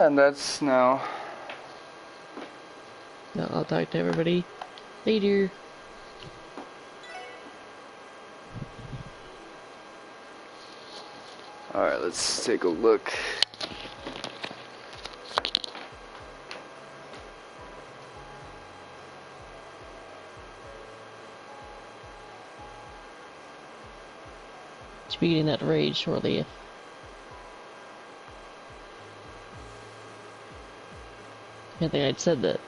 And that's now. No, I'll talk to everybody later. Alright, let's take a look. Should be getting that raid shortly. I think I'd said that.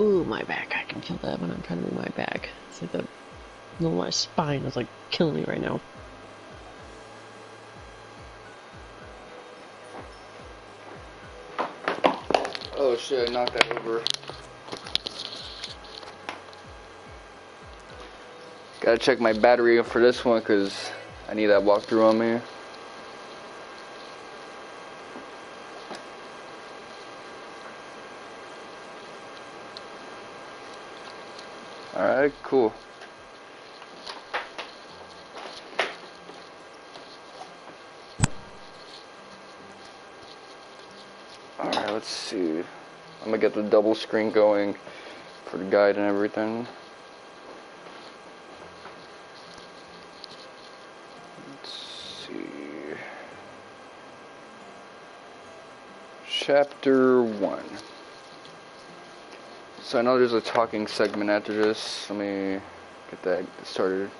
Ooh, my back. I can feel that when I'm trying to move my back. It's like my spine is like killing me right now. Oh shit, I knocked that over. Gotta check my battery for this one because I need that walkthrough on me. Alright, cool. Alright, let's see. I'm gonna get the double screen going for the guide and everything. Let's see. Chapter 1. So I know there's a talking segment after this. Let me get that started.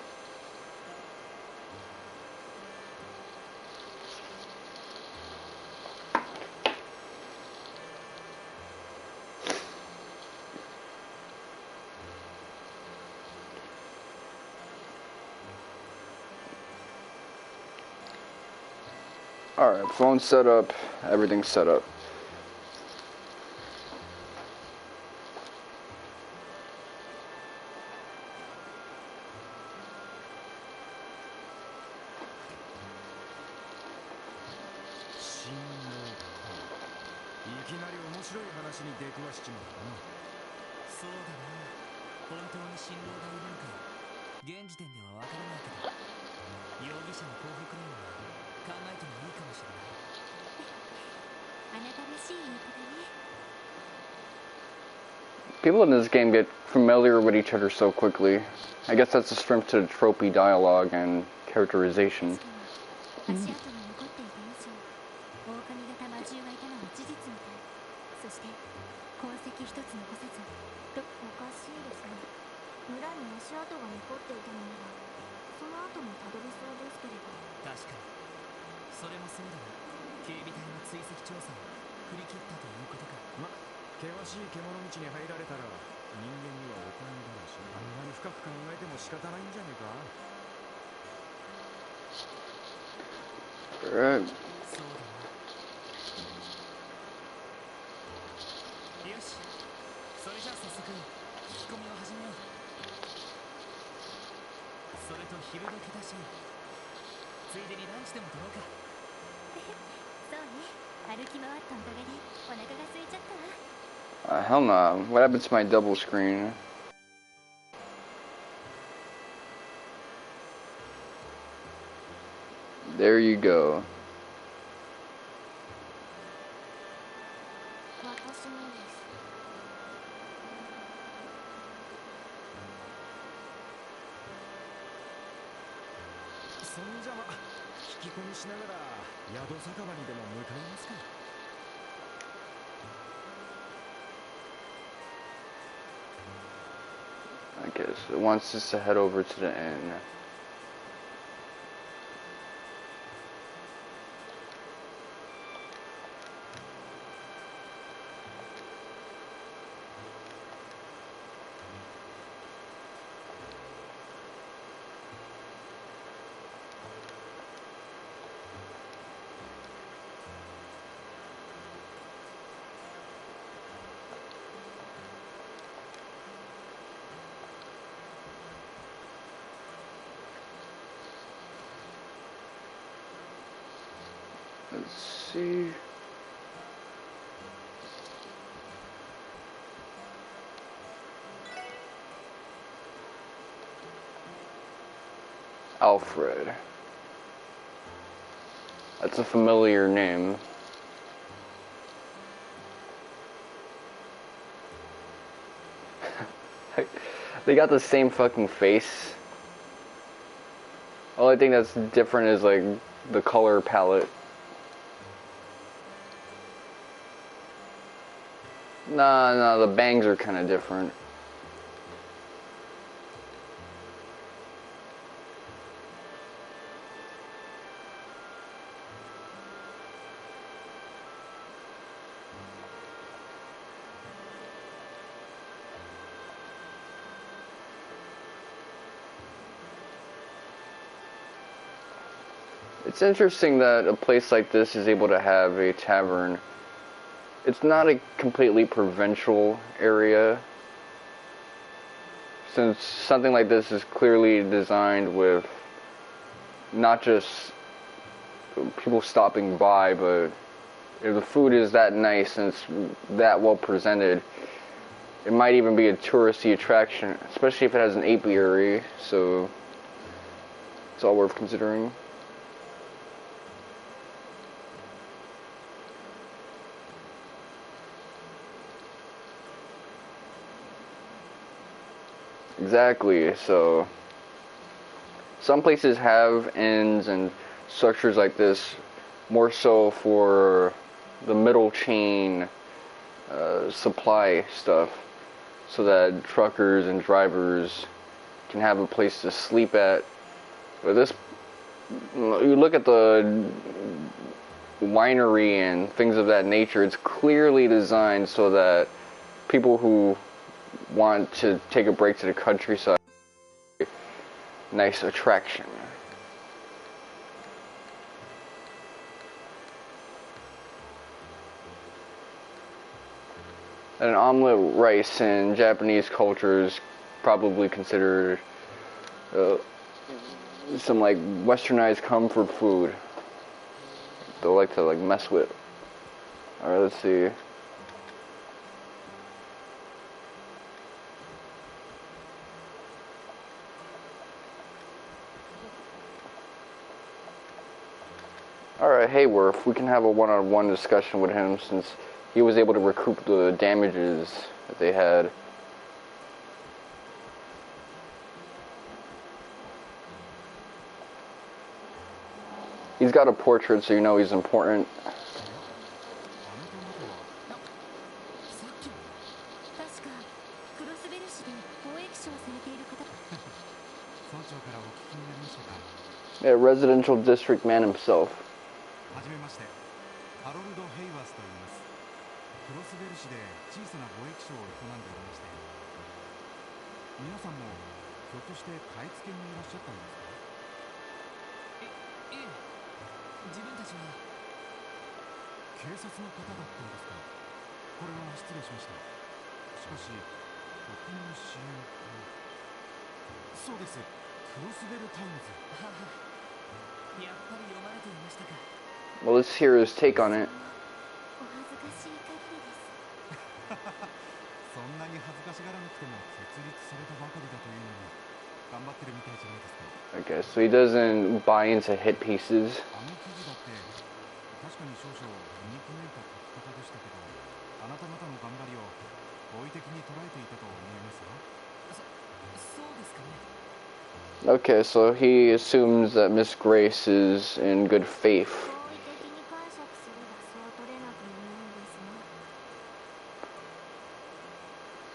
Alright, phone set up, everything's set up. People in this game get familiar with each other so quickly. I guess that's a strength to the tropey dialogue and characterization. Alright. Hell no. What happened to my double screen? There you go. I guess it wants us to head over to the inn. Let's see. Alfred. That's a familiar name. They got the same fucking face. Only thing that's different is like the color palette. Nah, the bangs are kind of different. It's interesting that a place like this is able to have a tavern. It's not a completely provincial area, since something like this is clearly designed with not just people stopping by, but if the food is that nice and it's that well presented, it might even be a touristy attraction, especially if it has an apiary, so it's all worth considering. Exactly, so some places have inns and structures like this more so for the middle chain supply stuff, so that truckers and drivers can have a place to sleep at. But this, you look at the winery and things of that nature, it's clearly designed so that people who want to take a break to the countryside, nice attraction. And an omelet rice in Japanese culture is probably considered some like westernized comfort food. They like to like mess with. Alright, let's see. Alright, Hayworth, we can have a one-on-one discussion with him since he was able to recoup the damages that they had. He's got a portrait, so you know he's important. Yeah, residential district man himself. Well, let's hear his take on it. Okay, so he doesn't buy into hit pieces. Okay, so he assumes that Miss Grace is in good faith.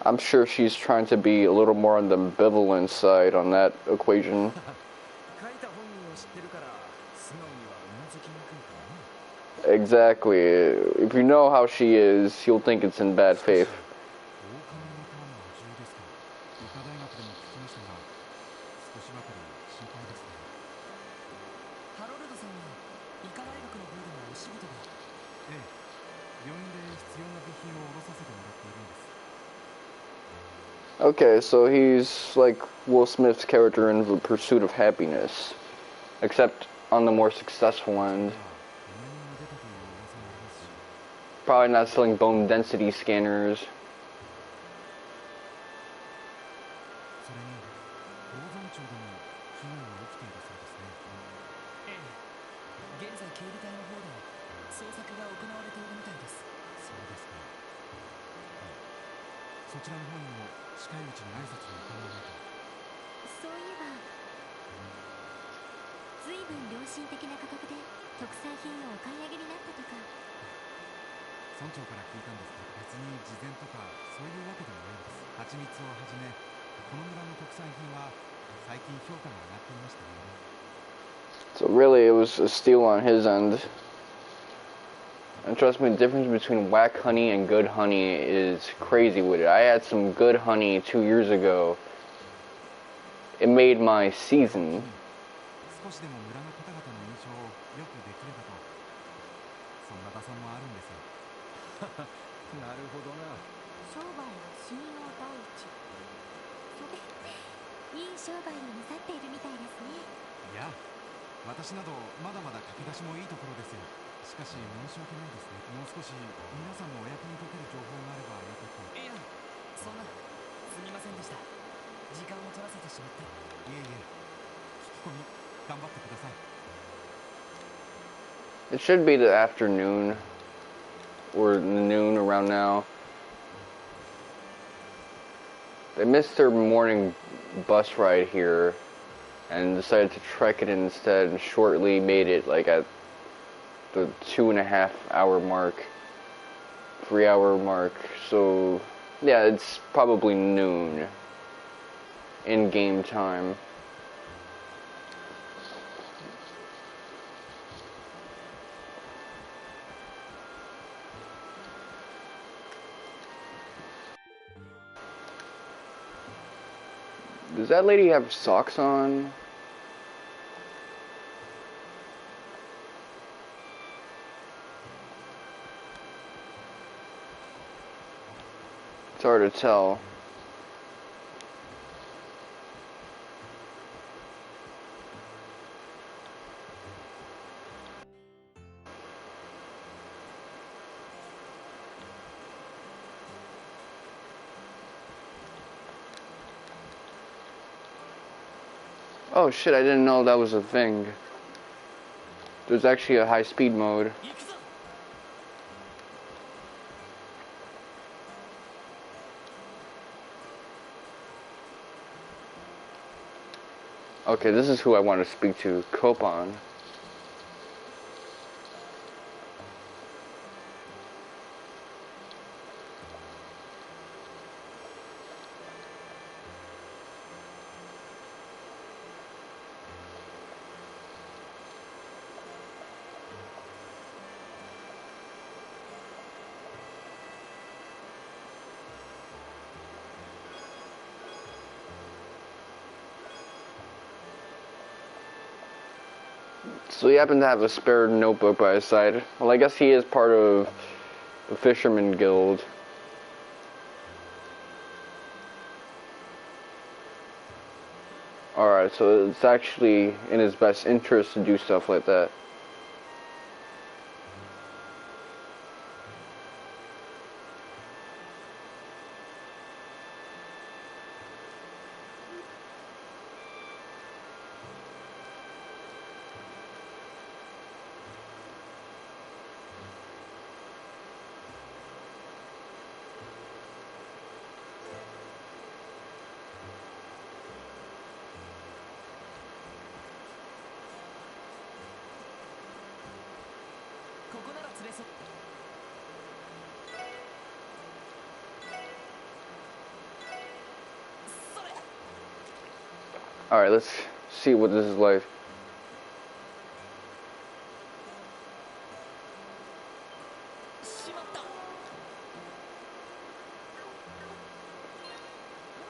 I'm sure she's trying to be a little more on the ambivalent side on that equation. Exactly. If you know how she is, you'll think it's in bad faith. Okay, so he's like Will Smith's character in The Pursuit of Happiness, except on the more successful end. Probably not selling bone density scanners. 現在警備隊の方で捜索が行われているみたいです。そうですか。そちらの方にも近いうちに挨拶に伺わないと。そういえば随分良心的な価格で特産品をお買い上げになったとか。村長から聞いたんですけど、別に事前とかそういうわけでもないんです。蜂蜜をはじめこの村の特産品は最近評価が上がっていましたね。 So really, it was a steal on his end. And trust me, the difference between whack honey and good honey is crazy with it. I had some good honey 2 years ago. It made my season. 少しでも村の方々の印象を良くできればと、そんな打算もあるんですよ。なるほどな。商売は信用第一。いい商売をなさっているみたいですね。いや、私などまだまだ駆け出しもいいところですよ。しかし申し訳ないですね。もう少し皆さんのお役に立てる情報があればよかった。いや、そんな、すみませんでした。時間を取らせてしまって。いえいえ、聞き込み頑張ってください。 It should be the afternoon or the noon around now. They missed their morning bus ride here and decided to trek it instead, and shortly made it like at the 2.5 hour mark, 3 hour mark. So yeah, it's probably noon in game time. Does that lady have socks on? It's hard to tell. Oh shit, I didn't know that was a thing. There's actually a high speed mode. Okay, this is who I want to speak to, Copan. So he happened to have a spare notebook by his side. Well, I guess he is part of the Fisherman Guild. Alright, so it's actually in his best interest to do stuff like that. Alright, let's see what this is like.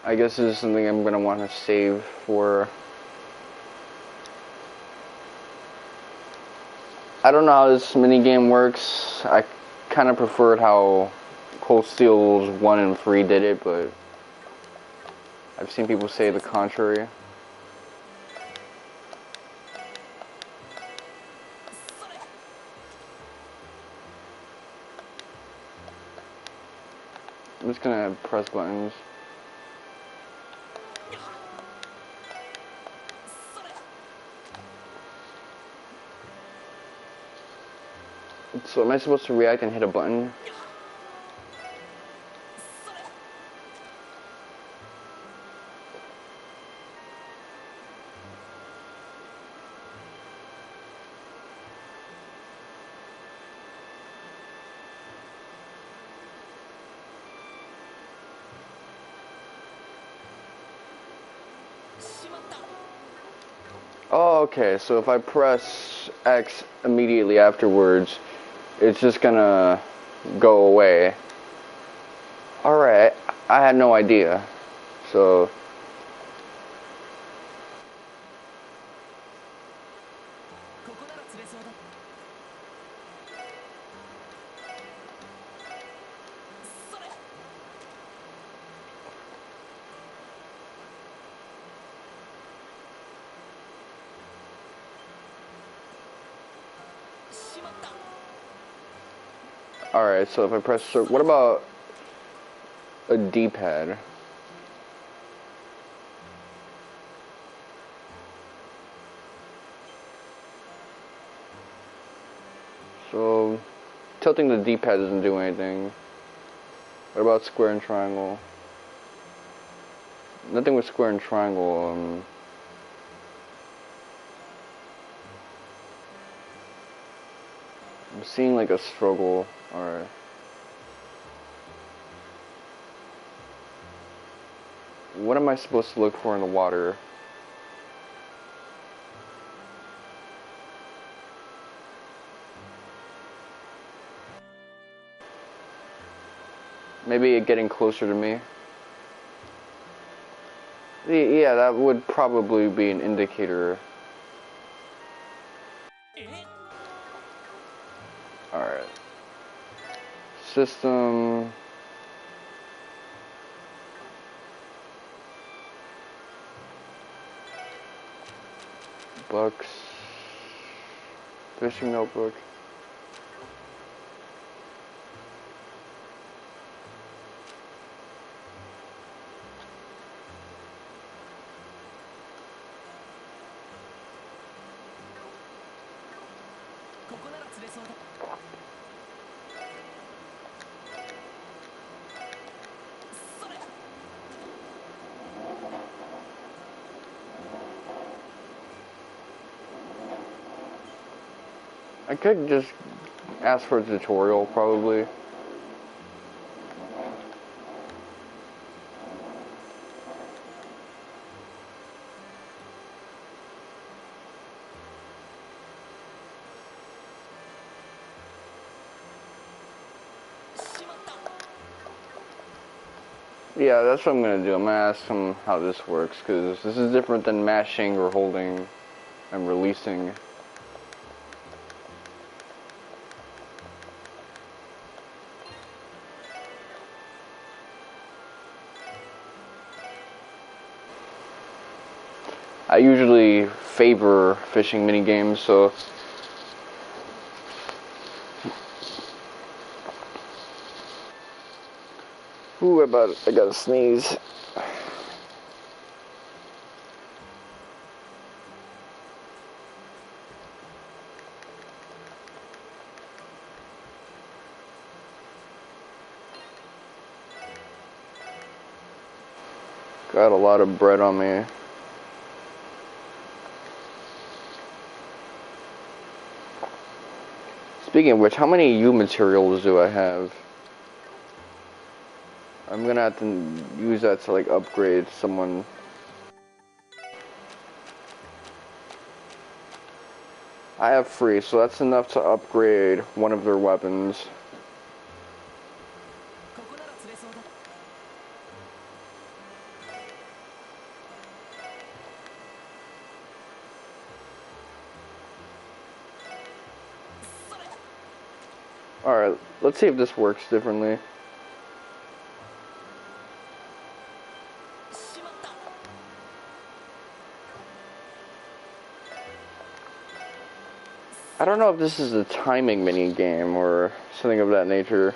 I guess this is something I'm gonna want to save for. I don't know how this minigame works. I kind of preferred how Cold Steel's 1 and 3 did it, but I've seen people say the contrary. I'm just gonna press buttons. So am I supposed to react and hit a button? Oh, okay, so if I press X immediately afterwards, it's just gonna go away. Alright, I had no idea. So, alright, so if I press what about a D-pad? So, tilting the D-pad doesn't do anything. What about square and triangle? Nothing with square and triangle. I'm seeing like a struggle. Alright. What am I supposed to look for in the water? Maybe it getting closer to me? Yeah, that would probably be an indicator. Alright. System. Books. Fishing notebook. I could just ask for a tutorial, probably. Yeah, that's what I'm gonna do. I'm gonna ask him how this works, because this is different than mashing or holding and releasing. I usually favor fishing mini games, so ooh, I gotta sneeze. Got a lot of bread on me. Speaking of which, how many U materials do I have? I'm gonna have to use that to like upgrade someone. I have 3, so that's enough to upgrade one of their weapons. Alright, let's see if this works differently. I don't know if this is a timing mini game or something of that nature.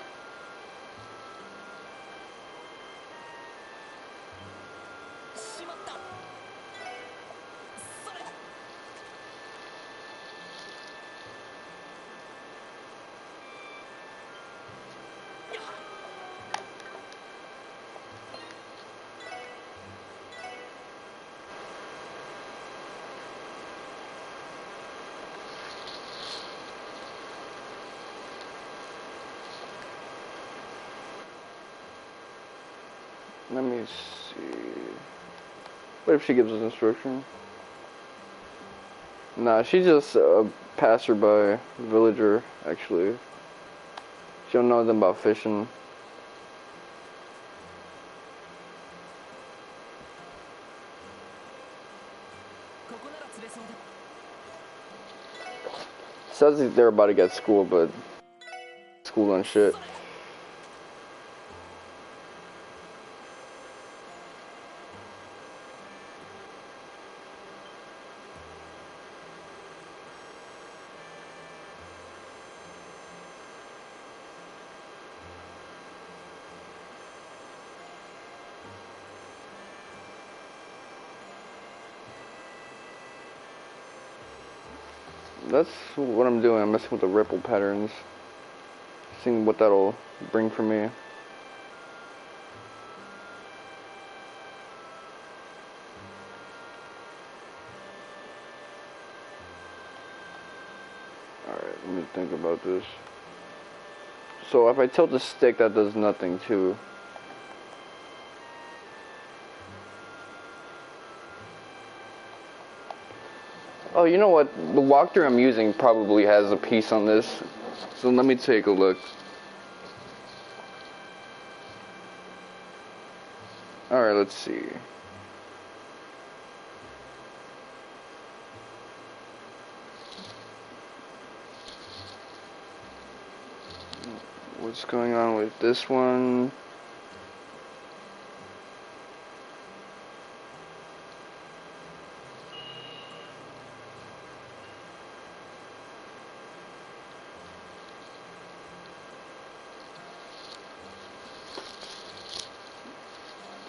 Let me see. What if she gives us instruction? Nah, she's just a passerby, villager, actually. She don't know nothing about fishing. Says that they're about to get schooled, but school and shit. That's what I'm doing. I'm messing with the ripple patterns. Seeing what that'll bring for me. Alright, let me think about this. So if I tilt the stick, that does nothing too. Oh, you know what? The walkthrough I'm using probably has a piece on this. So let me take a look. Alright, let's see. What's going on with this one?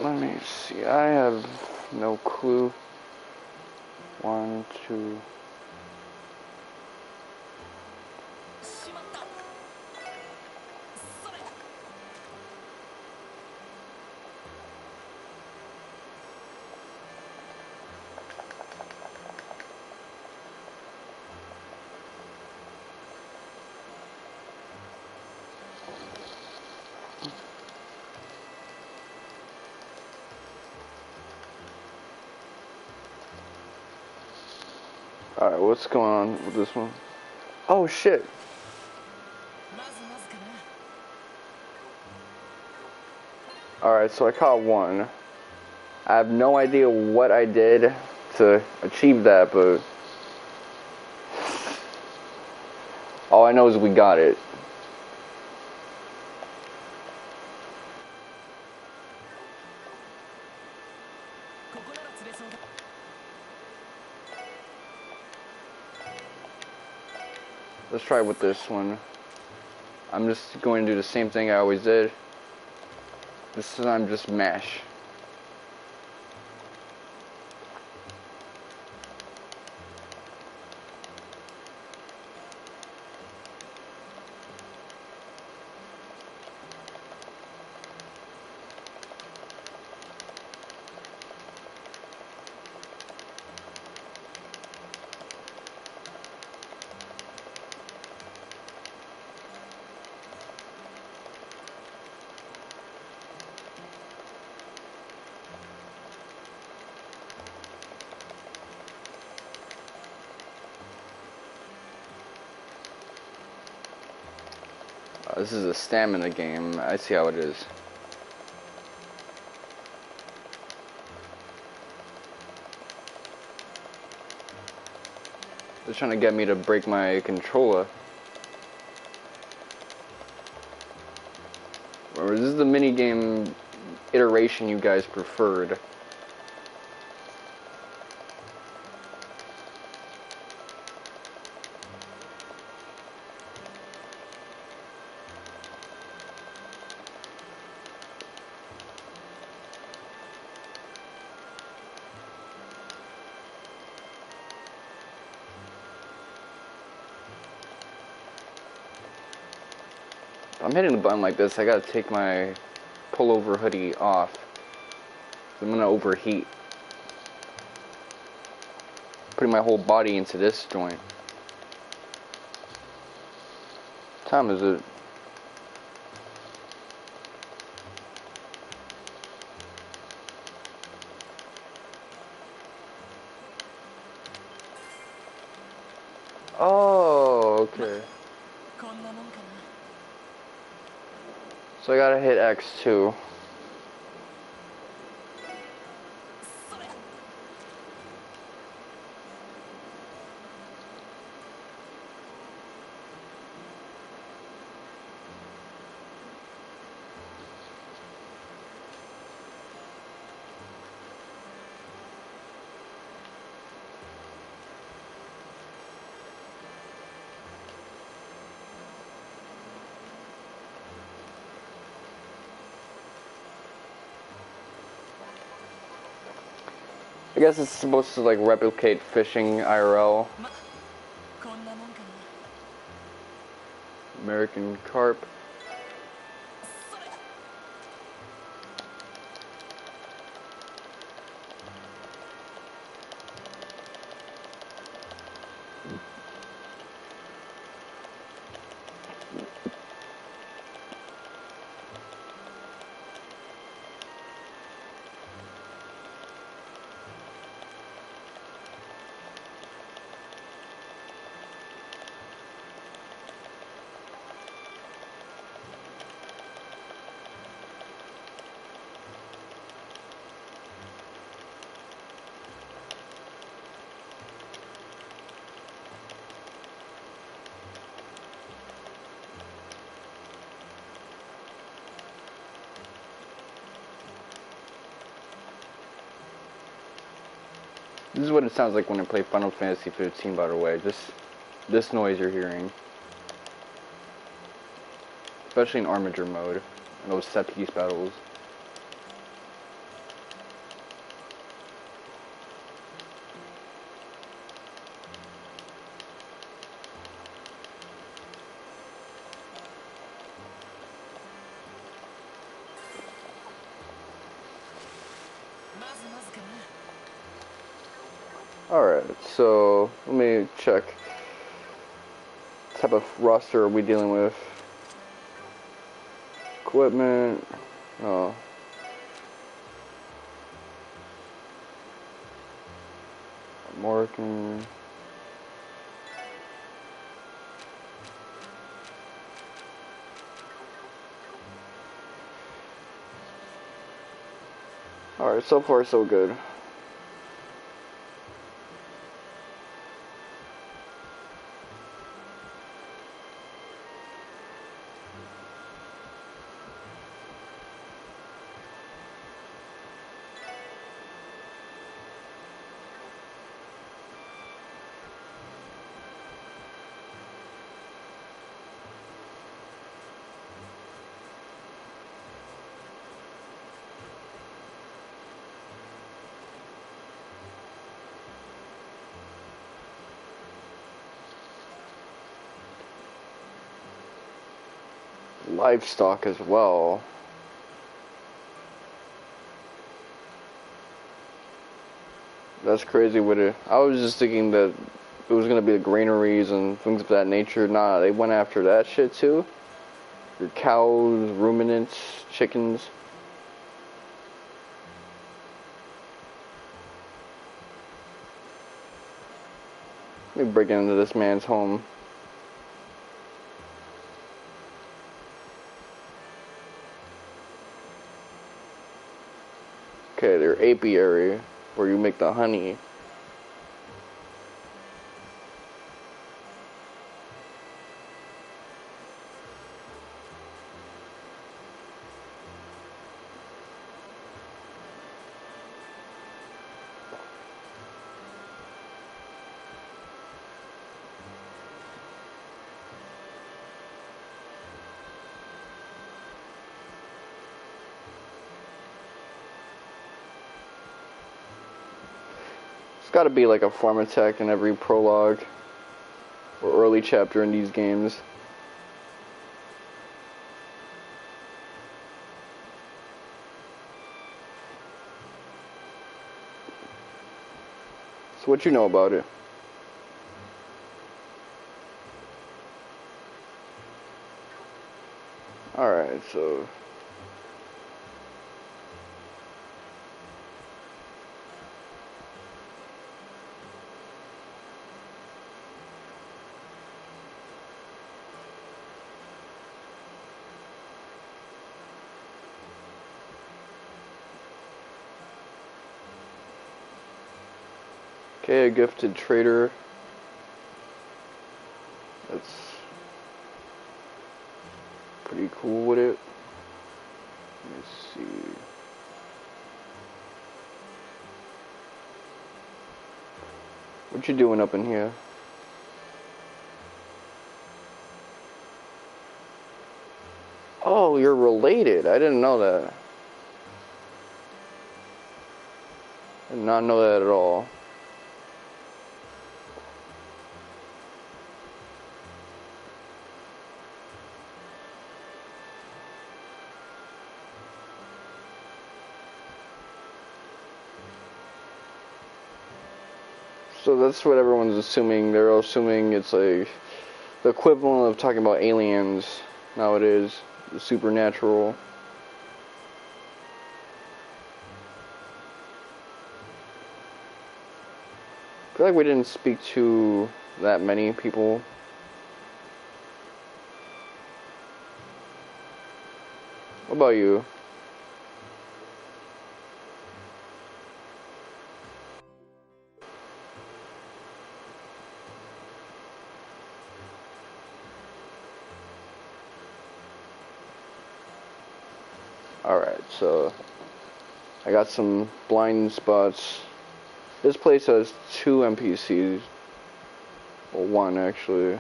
Let me see. I have no clue. 1, 2. Alright, what's going on with this one? Oh shit. Alright, so I caught one. I have no idea what I did to achieve that, but all I know is we got it. Let's try with this one. I'm just going to do the same thing I always did. This time just mash. This is a stamina game. I see how it is. They're trying to get me to break my controller. Or is this the minigame iteration you guys preferred? I'm hitting the button like this, I gotta take my pullover hoodie off. I'm gonna overheat. Putting my whole body into this joint. What time is it? Oh, okay. こんなもんかな。 So I gotta hit X too. それ。 I guess it's supposed to like replicate fishing IRL. ま、こんなもんかな。 American carp. それ。 This is what it sounds like when I play Final Fantasy 15, by the way. Just this noise you're hearing. Especially in Armiger mode. And those set piece battles. Alright, so let me check. What type of roster are we dealing with? Equipment. Oh. Armorica. Alright, so far so good. Livestock as well. That's crazy with it. I was just thinking that it was gonna be the granaries and things of that nature. Nah, they went after that shit too. Your cows, ruminants, chickens. Let me break into this man's home. Okay, their apiary, where you make the honey. It's gotta be like a farm attack in every prologue or early chapter in these games. So what you know about it? Alright, so Okay, a gifted trader. That's pretty cool with it. Let's see. What you doing up in here? Oh, you're related. I didn't know that. I did not know that at all. So that's what everyone's assuming. They're assuming it's like the equivalent of talking about aliens nowadays, the supernatural. I feel like we didn't speak to that many people. What about you? Alright, so I got some blind spots. This place has 2 NPCs. Well, 1 actually.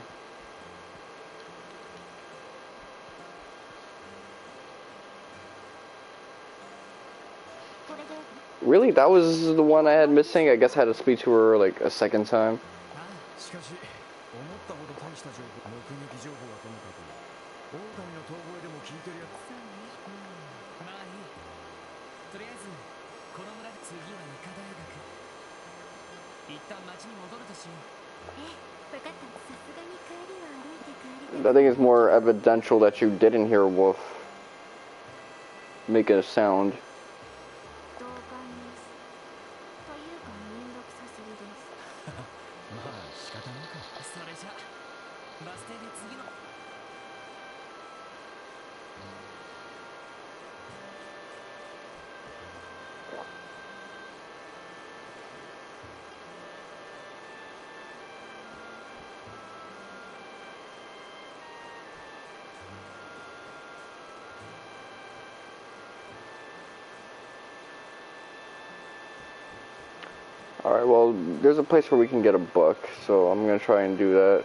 Really? That was the one I had missing? I guess I had to speak to her like a second time. しかし思ったほど大した情報目撃情報はともかく狼の遠吠えでも聞いてるやつそうねまあいいとりあえずこの村次は医科大学一旦町に戻るとしよう分かったさすがに帰りは歩いて帰り I think it's more evidential that you didn't hear a wolf make a sound. 同感ですというかめんどくさすぎですまあ仕方ないかそれじゃバス停で次の Alright, well, there's a place where we can get a book, so I'm gonna try and do that.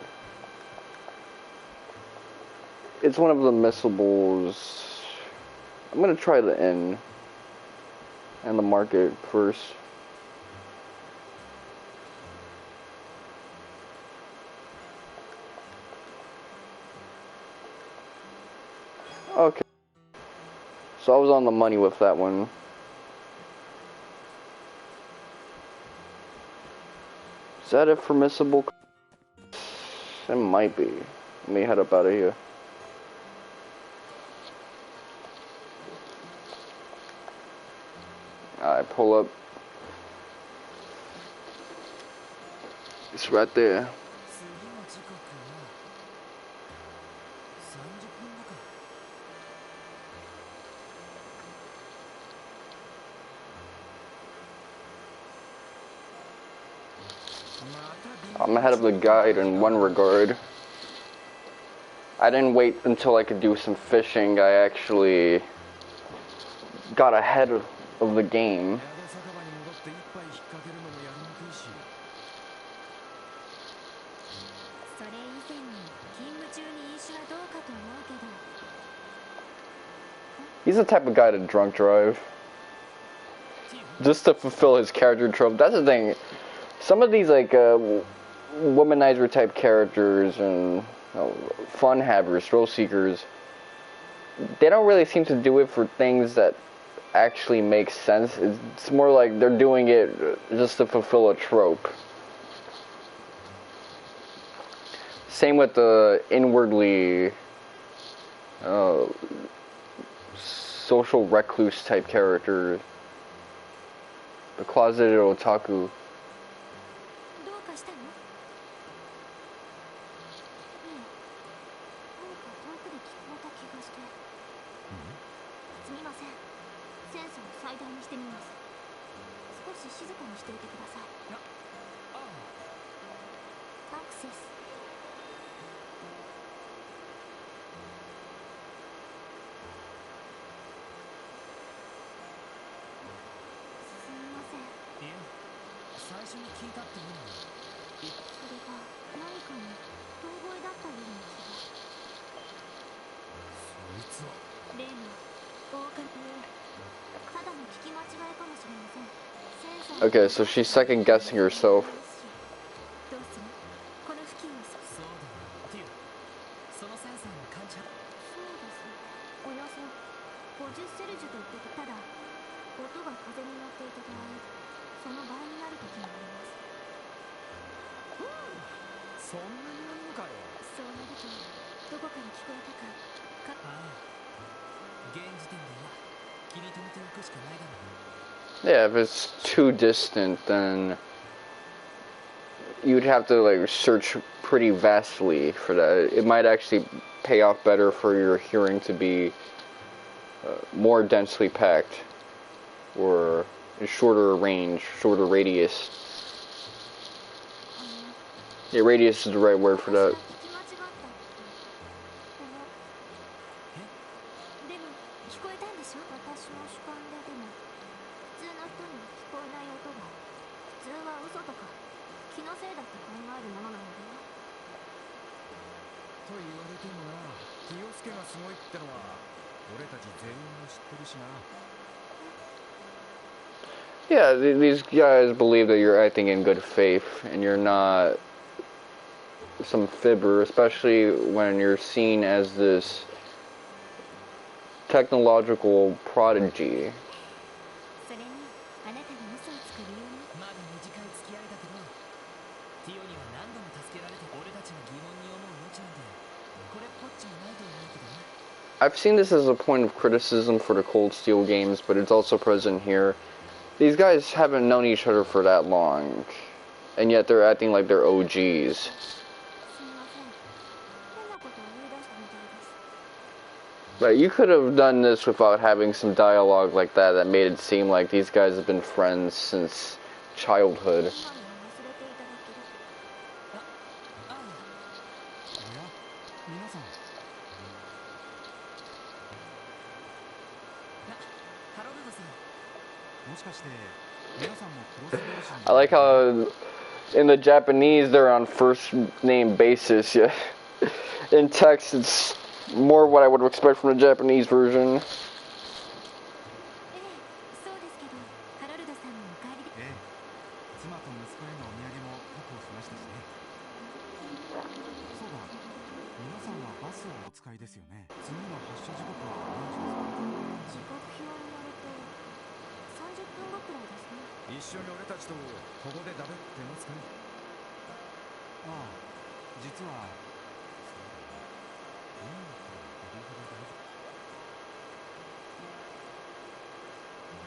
It's one of the missables. I'm gonna try the inn and the market first. Okay. So I was on the money with that one. Is that it for missable? It might be. Let me head up out of here. Alright, pull up. It's right there. 次の時刻は30分後か I'm ahead of the guide in one regard. I didn't wait until I could do some fishing. I actually got ahead of the game. 宿酒場に戻って一杯引っ掛けるのもやりにくいしそれ以前に勤務中に飲酒はどうかと思うけど He's the type of guy to drunk drive. Just to fulfill his character trope. That's the thing. Some of these like womanizer type characters and fun havers, thrill seekers, they don't really seem to do it for things that actually make sense. It's more like they're doing it just to fulfill a trope. Same with the inwardly social recluse type character, the closeted otaku. どうかしたの？ねえ、なんか遠くで聞こえた気がして。すみません。センサーを最大にしてみます。少し静かにしていてください。あです。すみません。いや、最初に聞いたっていうのはそれが何かの遠吠えだったような気が。そいつは例の狼ただの聞き間違いかもしれません。センサー Okay, so she's second guessing herself. どうする？この付近をそうだティオ、そのセンサーの感知。そうです。およそ50セルジュと言ってただ、音が風に乗っていた場合、その倍になる時もあります。そんなになるのかよ。そうなると、どこから聞こえたか、ああ、現時点では気に留めておくしかないだろう。Yeah, if it's too distant, then you'd have to like search pretty vastly for that. It might actually pay off better for your hearing to be more densely packed or a shorter range, shorter radius. Yeah, radius is the right word for that. 聞き間違ったって思う。でも聞こえたんでしょ？私の主観ででも普通の人には聞こえない音が普通は嘘とか気のせいだって考えるものなのでは？と言われてもな、清介がすごいってのは俺たち全員も知ってるしな。Yeah, these guys believe that you're acting in good faith and you're not some fibber, especially when you're seen as this technological prodigy. それにあなたに嘘をつく理由にまだ短い付き合いだけど、ティオには何度も助けられて、俺たちが疑問に思う余地なんてこれっぽっちもないと思うけどな。I've seen this as a point of criticism for the Cold Steel games, but it's also present here. These guys haven't known each other for that long, and yet they're acting like they're OGs. すみません。変なことを言い出したみたいです。 But you could have done this without having some dialogue like that made it seem like these guys have been friends since childhood. 今のは忘れていただけで。ああ、おや、皆さん。ハロルドさん。もしかして皆さんもクロスベルシン I like how in the Japanese they're on first name basis. Yeah, in text it's more what I would expect from the Japanese version. ええ、そうですけど、ハロルドさんもお帰りで。ええ、妻と息子へのお土産も確保しましたしね。そうだ、皆さんはバスをお使いですよね。次の発車時刻は何時ですか？時刻表によると30分後くらいですね。一緒に俺たちとここでだべってますか？ああ、実は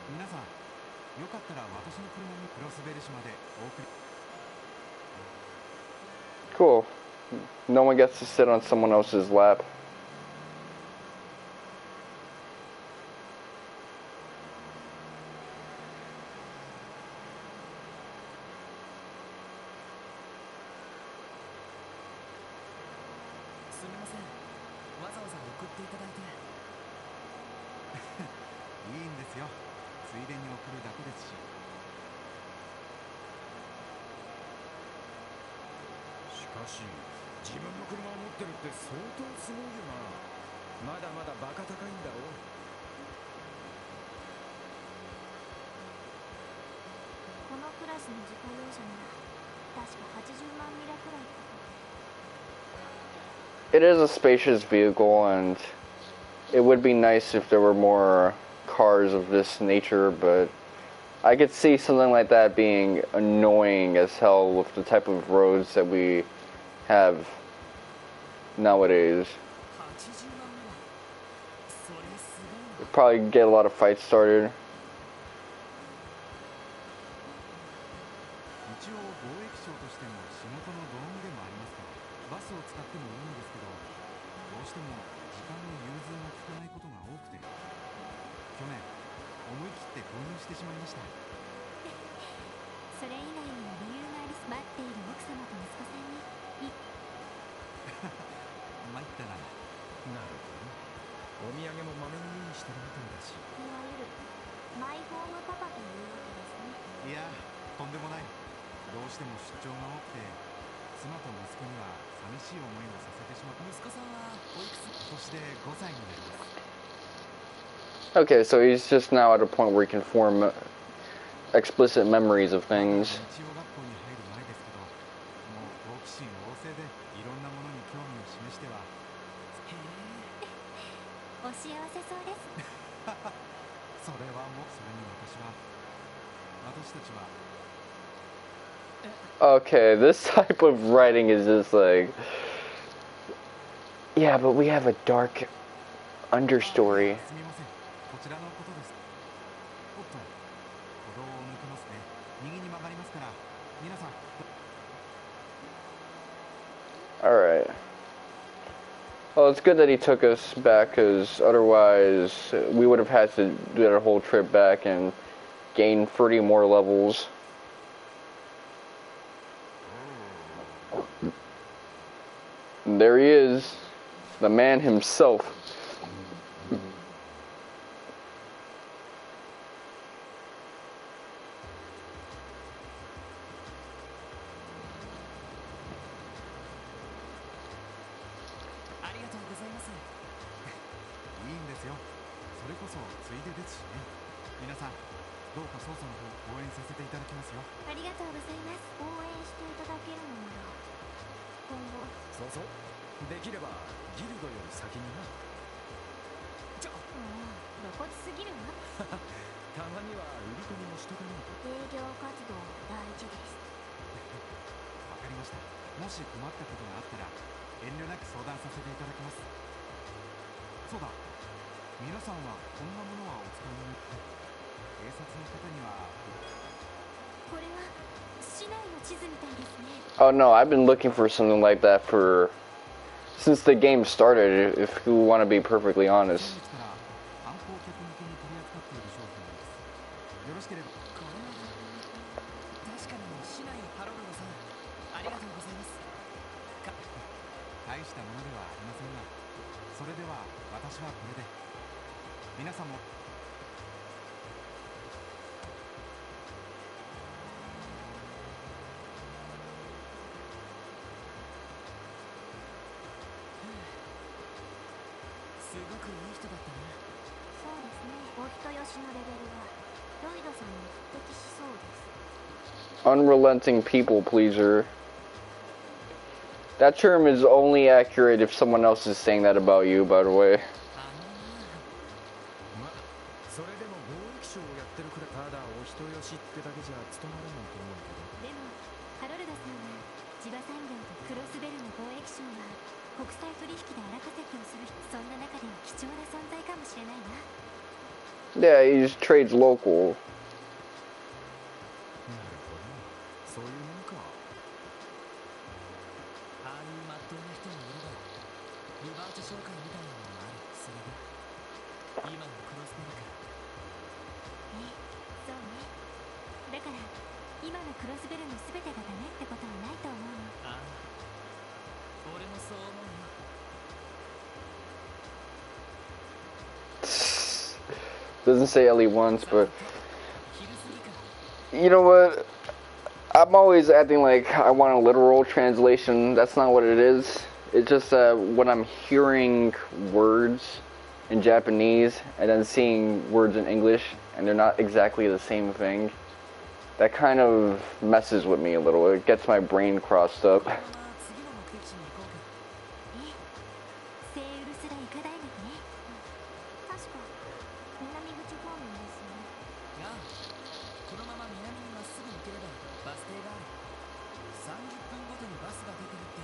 皆さん、よかったら私の車にクロスベル島でお送り。 Cool. No one gets to sit on someone else's lap. すみません、わざわざ送っていただいて。いいんですよ、ついでに送るだけですし。しかし自分の車を持ってるって相当すごいよな。まだまだバカ高いんだろう。このクラスの自家用車なら確か80万ミラくらいか。 It is a spacious vehicle, and it would be nice if there were more cars of this nature, but I could see something like that being annoying as hell with the type of roads that we have nowadays. 80万ぐらい。それすごいな。 It'd probably get a lot of fights started. 一応貿易商としても仕事の道具でもありますからバスを使ってもいいんですけど、どうしても時間の融通が利かないことが多くて、去年思い切って購入してしまいました。それ以外にも理由があり、待っている奥様と息子さんにいしても出張が多くて妻と息子には寂しい思いをさせてしまう。息子さんはおいくつ？今年で5歳になります。 Okay, so he's just now at a point where he can form explicit memories of まだ things. 日曜学校に入る前ですけど、もう好奇心旺盛でいろんなものに興味を示しては。へえ。お幸せそうです。それはもうそれに私たちは Okay, this type of writing is just like, yeah, but we have a dark understory. すみません、こちらのことです。おっと、歩道を抜けますね。右に曲がりますから、皆さん。Alright. Well, it's good that he took us back, because otherwise we would have had to do that whole trip back and gain 30 more levels. And there he is, the man himself. ありがとうございます。いいんですよ。それこそついでですしね。皆さん、どうか捜査の方応援させていただきますよ。ありがとうございます。応援していただけるのなら今後。そうそう、できればギルドより先にな。もう露骨すぎるわ。たまには売り込みもしとかないと。営業活動大事です。わかりました。もし困ったことがあったら遠慮なく相談させていただきます。そうだ、皆さんはこんなものはお使いになって。警察の方には。これは市内の地図みたいですね。 Oh no, I've been looking for something like that since the game started, if you want to be perfectly honest. 先月から観光客向けに取り扱っている商品です。よろしければ。これは確かに市内ハロルドさん、ありがとうございます。大したものではありませんが、それでは私はこれで。皆さんも。すごくいい人だったな。そうですね。お人よしのレベルはロイドさんに匹敵しそうです。 Unrelenting people pleaser. That term is only accurate if someone else is saying that about you, by the way. ま、それでも貿易商をやってるくらい、ただお人よしってだけじゃ務まらないと思うけど。でもハロルドさんは地場産業とクロスベルの貿易商は国際取引で荒稼ぎをする人、そんな中では貴重な存在かもしれないな。 Yeah, he just trades local. なるほど、そういうもんか。ああいうまっとうな人もいれば、リバーチ紹介みたいなのもある。それが今のクロスベルか。そうね。だから今のクロスベルの全てがダメってことはないと思うの。ああ、俺もそう思うよ。 Doesn't say Ellie once, but 昼過ぎか。 you know what? I'm always acting like I want a literal translation. That's not what it is. It's just that when I'm hearing words in Japanese and then seeing words in English and they're not exactly the same thing, that kind of messes with me a little. It gets my brain crossed up. このまま次の目的地に行こうか。セーウルスラ医科大学ね。確か南口方面ですね。ああ、このまま南にまっすぐ行ければバス停がある。30分ごとにバスが出てるって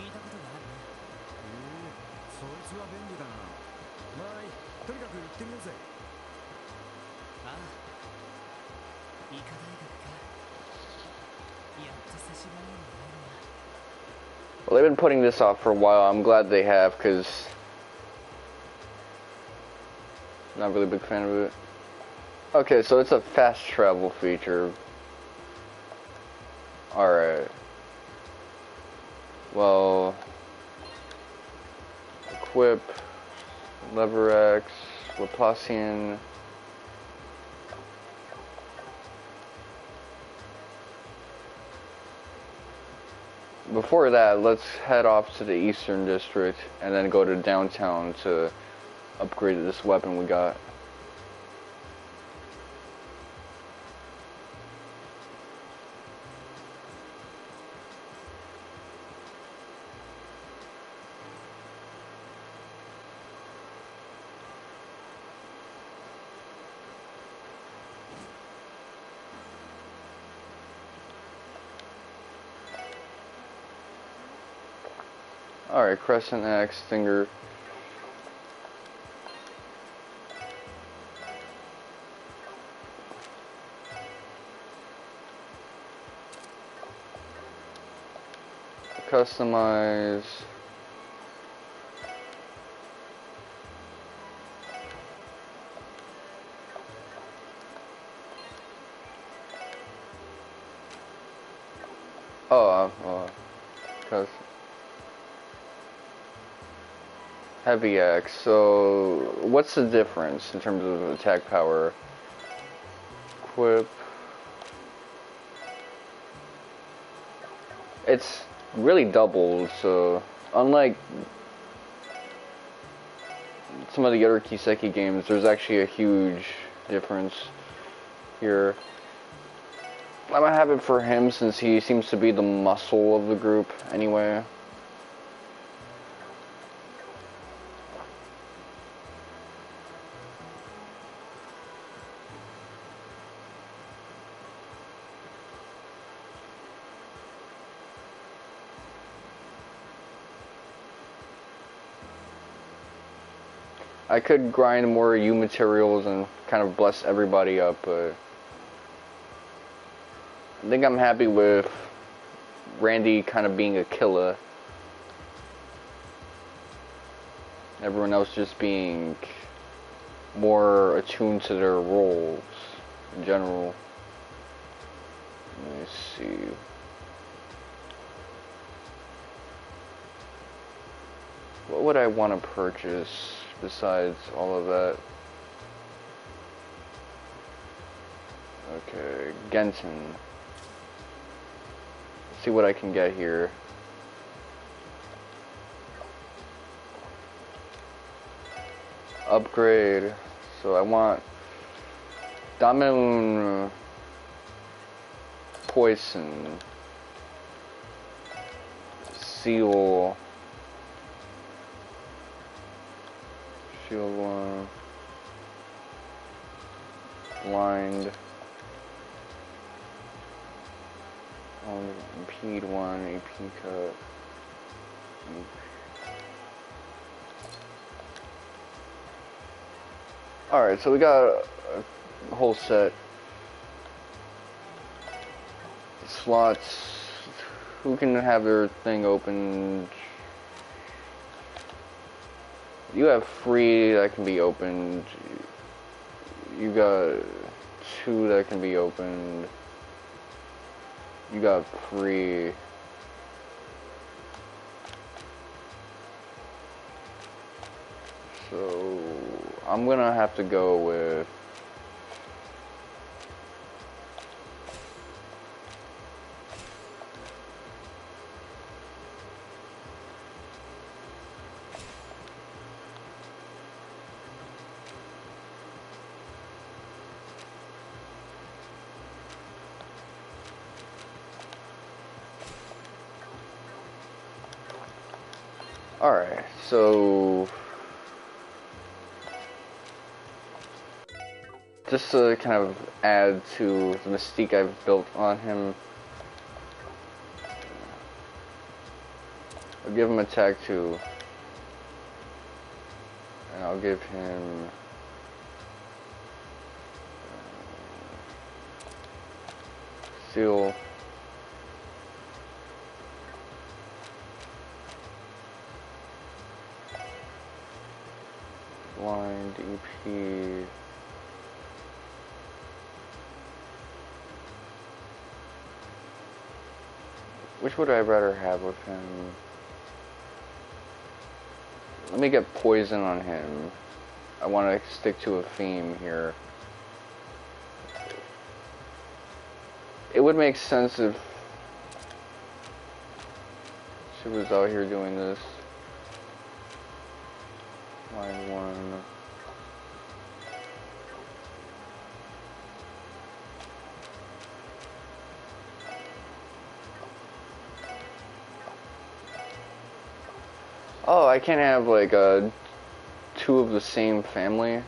聞いたことがあるね。そいつは便利だな。まあいい、とにかく行ってみようぜ。ああ、医科大学か。やっと久しぶりに会えるな。 Well, they've been putting this off for a while. I'm glad they have, because not really a big fan of it. Okay, so it's a fast travel feature. Alright. Well, equip, lever X, Laplacian. before that, let's head off to the Eastern District and then go to downtown to upgrade this weapon we got. Alright, Crescent Axe, Stinger. Customize. Cause heavy axe. So, what's the difference in terms of attack power? Equip. It's really doubled, so unlike some of the other Kiseki games, there's actually a huge difference here. I'm gonna have it for him since he seems to be the muscle of the group anyway. I could grind more U materials and kind of bless everybody up, but I think I'm happy with Randy kind of being a killer. Everyone else just being more attuned to their roles in general. Let me see. What would I want to purchase besides all of that? Okay, Genton. Let's see what I can get here. Upgrade. So I want Damun Poison. Seal. Shield 1. Blind. Impede 1. AP cut. Alright, so we got a whole set. Slots. Who can have their thing opened? You have 3 that can be opened. You got 2 that can be opened. You got 3. So I'm gonna have to go with alright, so just to kind of add to the mystique I've built on him, I'll give him attack 2, and I'll give him seal. Blind EP. Which would I rather have with him? Let me get poison on him. I want to stick to a theme here. It would make sense if Who was out here doing this? Line 1. Oh, I can't have like two of the same family.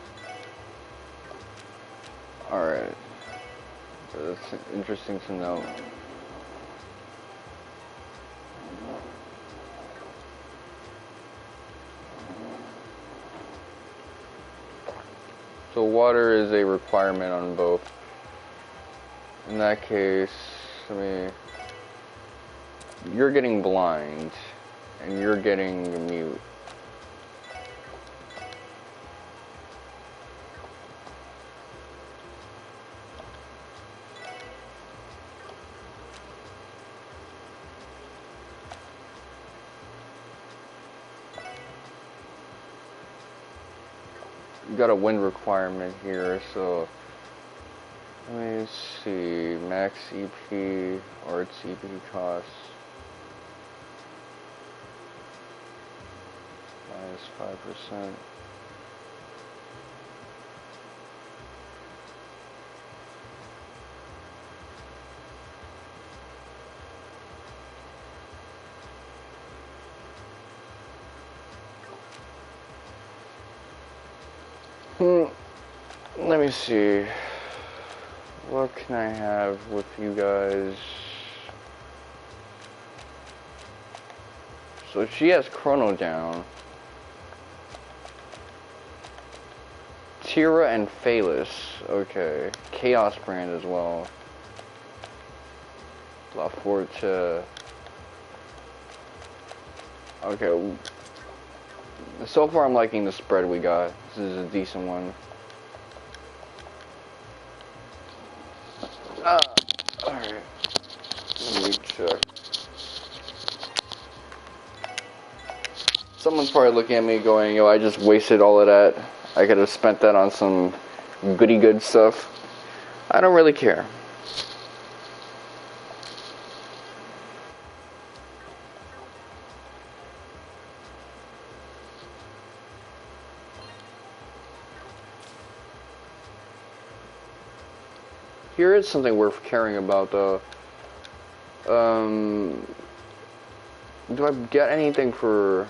Alright. That's interesting to know. So water is a requirement on both. In that case, you're getting blind, and you're getting mute. You got a wind requirement here, so let me see. Max EP or its EP costs -5%. Let me see. What can I have with you guys? So she has Chrono down. Tira and Phalis. Okay. Chaos brand as well. La Forte. Okay. So far I'm liking the spread we got. This is a decent one. Alright. Let me check. Someone's probably looking at me going, yo, I just wasted all of that. I could have spent that on some goody good stuff. I don't really care. Here is something worth caring about, though. Do I get anything for...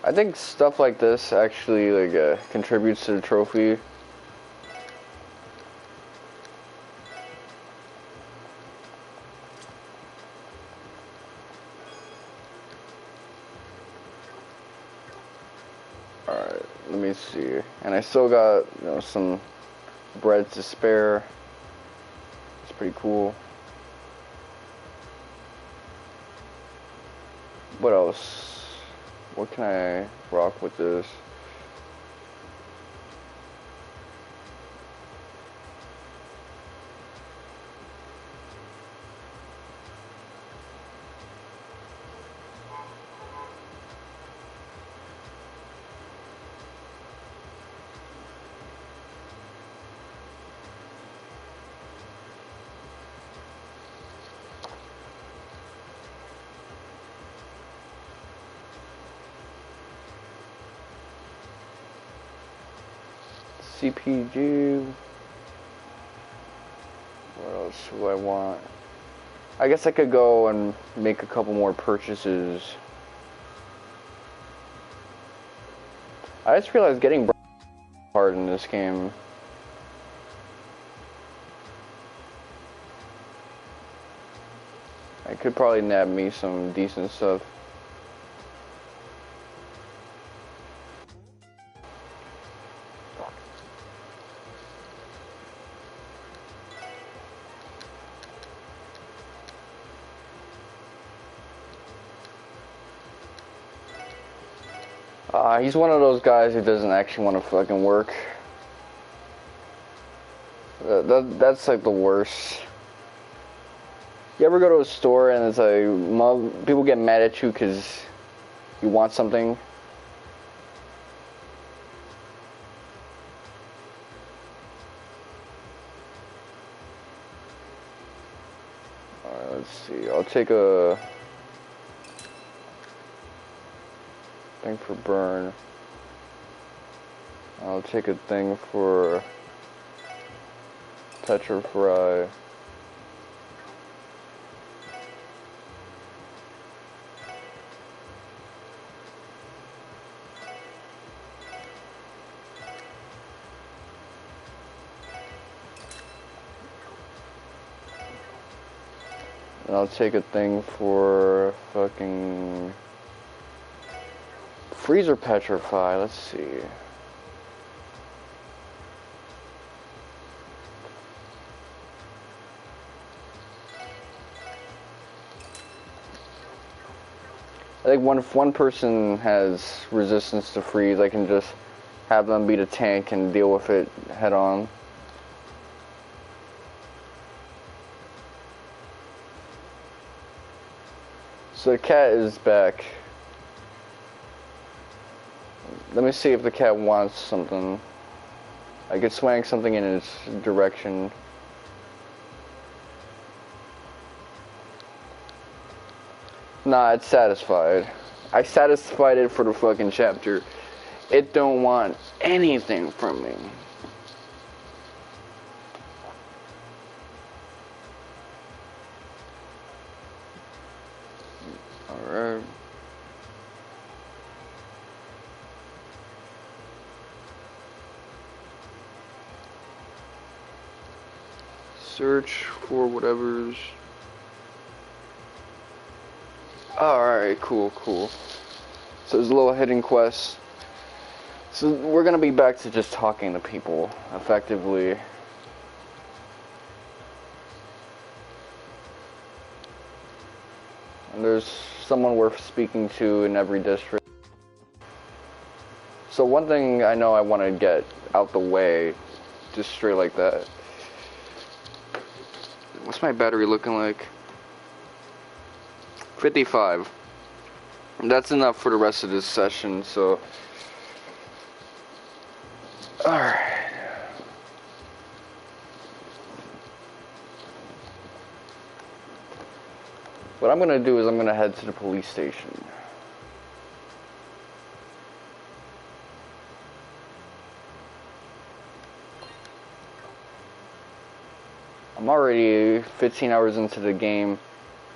I think stuff like this actually contributes to the trophy. Alright, let me see. And I still got, some bread to spare. It's pretty cool. What else? What can I rock with this? CPG. What else do I want? I guess I could go and make a couple more purchases. I just realized getting hard in this game. I could probably nab me some decent stuff. He's one of those guys who doesn't actually want to fucking work. That's like the worst. You ever go to a store and it's like, people get mad at you because you want something? Alright, let's see. I'll take a thing for burn. I'll take a thing for petrify. And I'll take a thing for fucking freezer petrify. Let's see. I think if one person has resistance to freeze, I can just have them beat a tank and deal with it head on. So the cat is back. Let me see if the cat wants something. I could swang something in its direction. Nah, it's satisfied. I satisfied it for the fucking chapter. It don't want anything from me. Alright. Search for whatever's... Alright, cool. So there's a little hidden quest. So we're gonna be back to just talking to people, effectively. And there's someone worth speaking to in every district. So one thing I know I want to get out the way, just straight like that. What's my battery looking like? 55. That's enough for the rest of this session, so... Alright. What I'm gonna do is I'm gonna head to the police station. I'm already 15 hours into the game.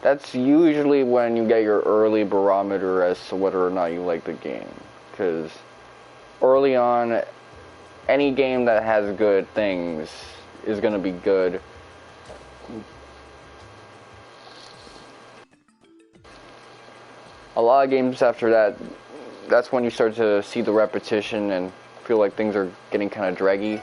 That's usually when you get your early barometer as to whether or not you like the game. Because early on, any game that has good things is gonna be good. A lot of games after that, that's when you start to see the repetition and feel like things are getting kind of draggy.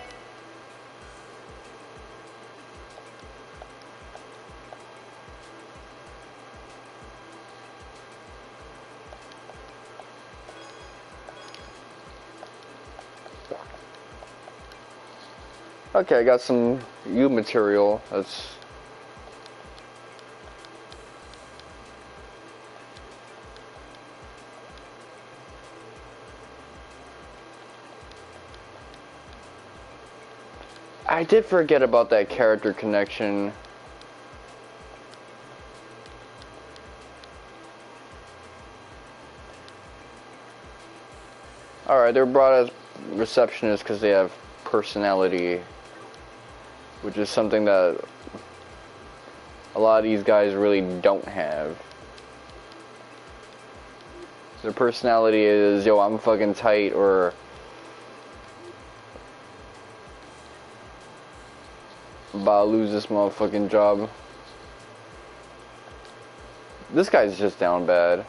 Okay, I got some U material. That's... I did forget about that character connection. Alright, they're brought as receptionists because they have personality, which is something that a lot of these guys really don't have. Their personality is, yo, I'm fucking tight, or I'm about to lose this motherfucking job. This guy's just down bad.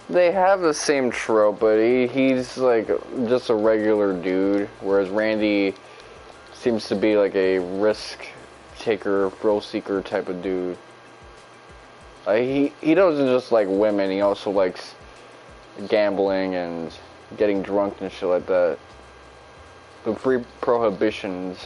They have the same trope, but he's like just a regular dude, whereas Randy seems to be like a risk taker, thrill seeker type of dude. Like he doesn't just like women. He also likes gambling and getting drunk and shit like that. The free prohibitions.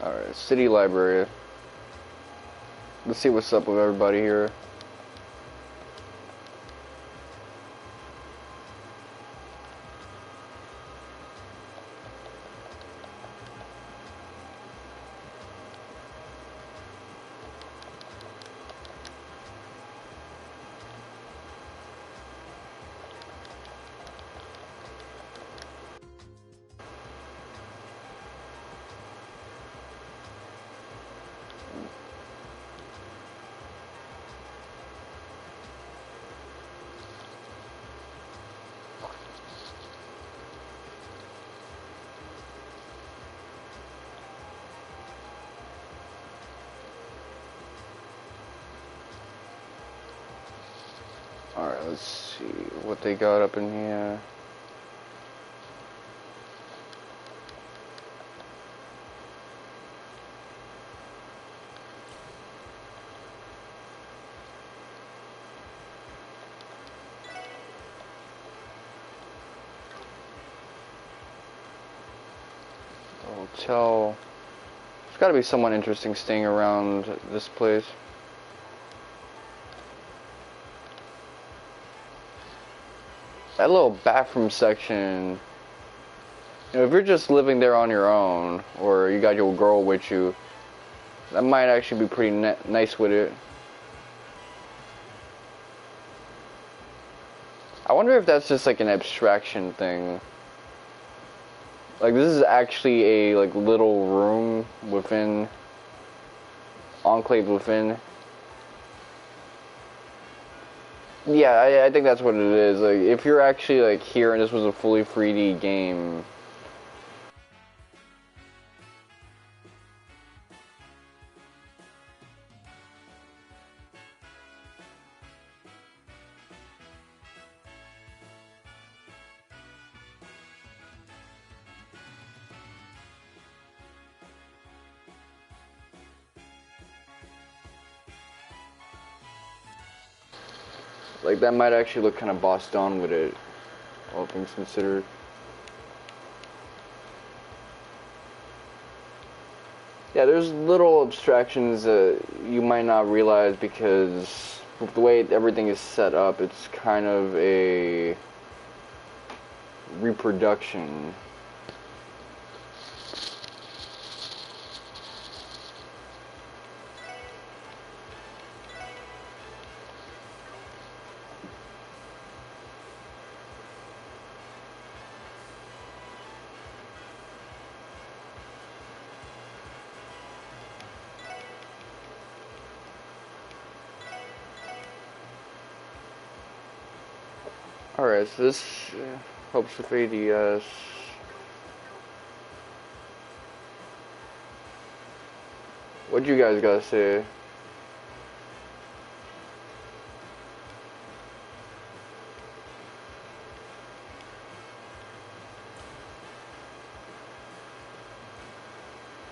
Alright, city library. Let's see what's up with everybody here. Alright, let's see what they got up in here. Hotel. There's gotta be someone interesting staying around this place. That little bathroom section, you know, if you're just living there on your own, or you got your girl with you, that might actually be pretty nice with it. I wonder if that's just like an abstraction thing. Like this is actually a like little room within, enclave within. Yeah, I think that's what it is. Like, if you're actually like here and this was a fully 3D game, like that might actually look kind of bossed on with it, all things considered. Yeah, there's little abstractions that you might not realize because with the way everything is set up, it's kind of a reproduction. Alright, so this helps with ADS. What you guys gotta say?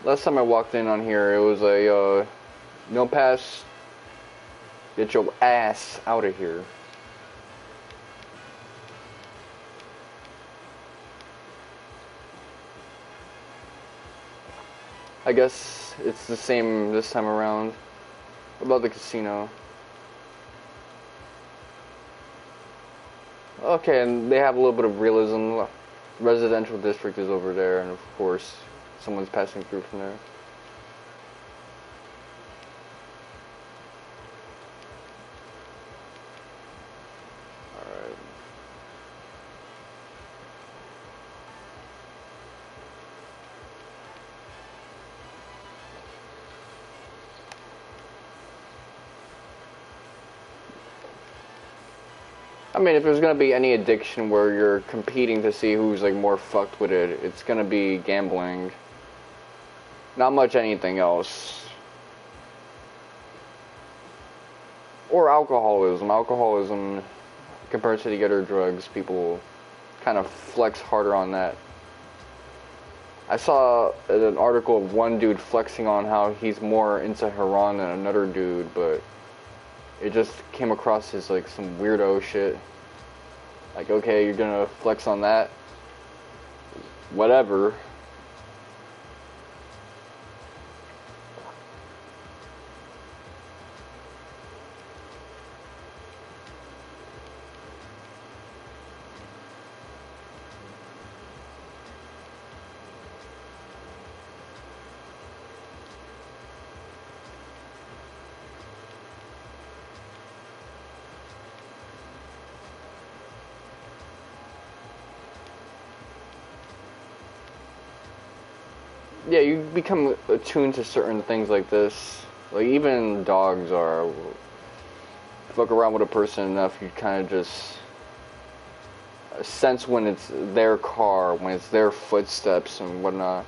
Last time I walked in on here, it was a no pass, get your ass out of here. I guess it's the same this time around. What about the casino? Okay, and they have a little bit of realism. Residential district is over there, and of course, someone's passing through from there. Alright. I mean, if there's gonna be any addiction where you're competing to see who's like more fucked with it, it's gonna be gambling. Not much anything else. Or alcoholism. Alcoholism, compared to the other drugs, people kind of flex harder on that. I saw an article of one dude flexing on how he's more into heroin than another dude, but it just came across as like some weirdo shit. Like, okay, you're gonna flex on that? Whatever. Yeah, you become attuned to certain things like this. Like, even dogs are. Fuck around with a person enough, you kind of just sense when it's their car, when it's their footsteps and whatnot.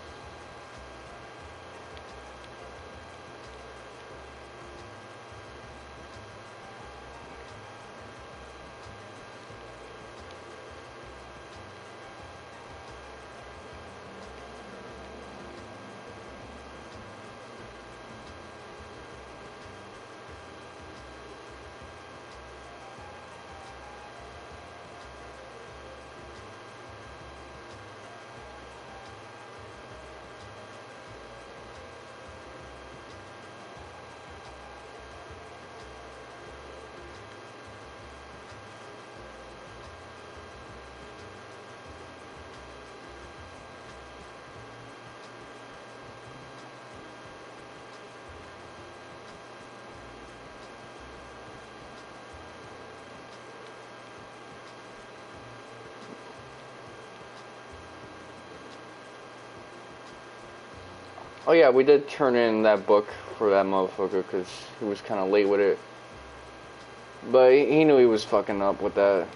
Oh yeah, we did turn in that book for that motherfucker because he was kind of late with it. But he knew he was fucking up with that.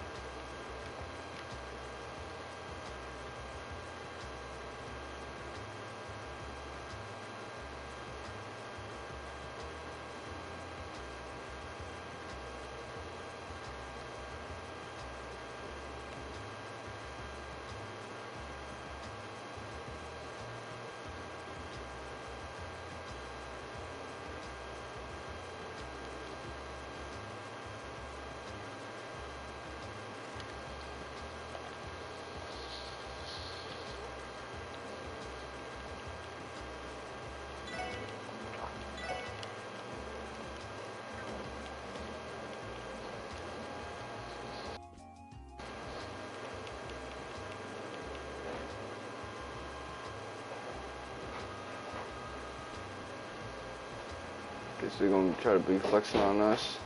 Guess they're gonna try to be flexing on us.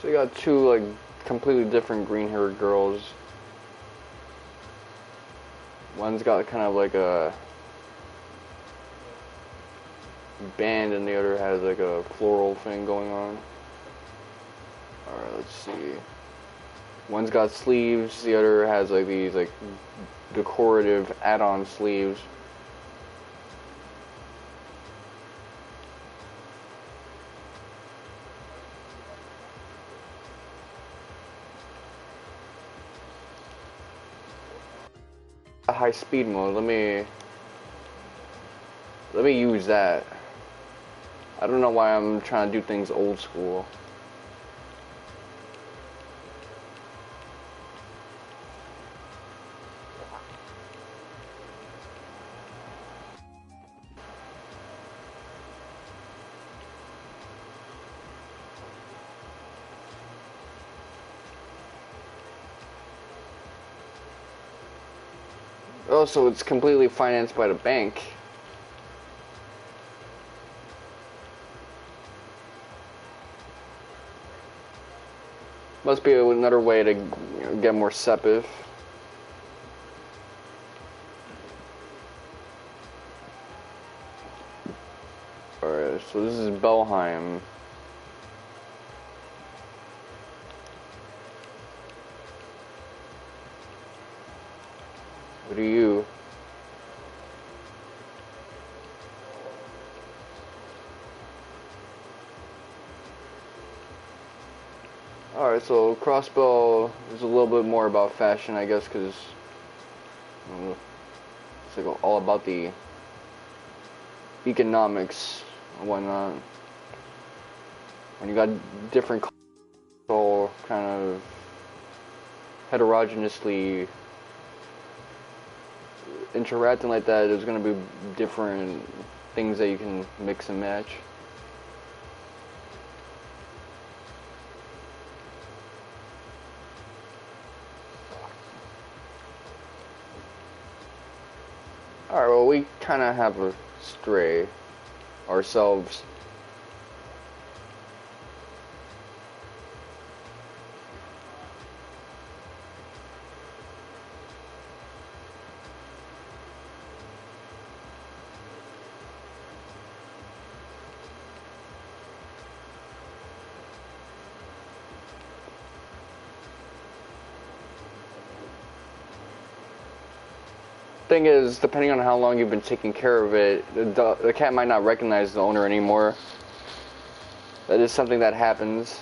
So you got two like completely different green-haired girls. One's got kind of like a band and the other has like a floral thing going on. Alright, let's see. One's got sleeves, the other has like these like decorative add-on sleeves. High speed mode. Let me use that. I don't know why I'm trying to do things old school. Oh, so it's completely financed by the bank. Must be another way to get more SEPIF. Alright, so this is Belheim. What are you? Alright, so Crossbow is a little bit more about fashion, I guess, because it's like all about the economics and whatnot. When you got different all kind of heterogeneously interacting like that, there's going to be different things that you can mix and match. Alright, well, we kind of have a stray ourselves. Thing is, depending on how long you've been taking care of it, the cat might not recognize the owner anymore. That is something that happens.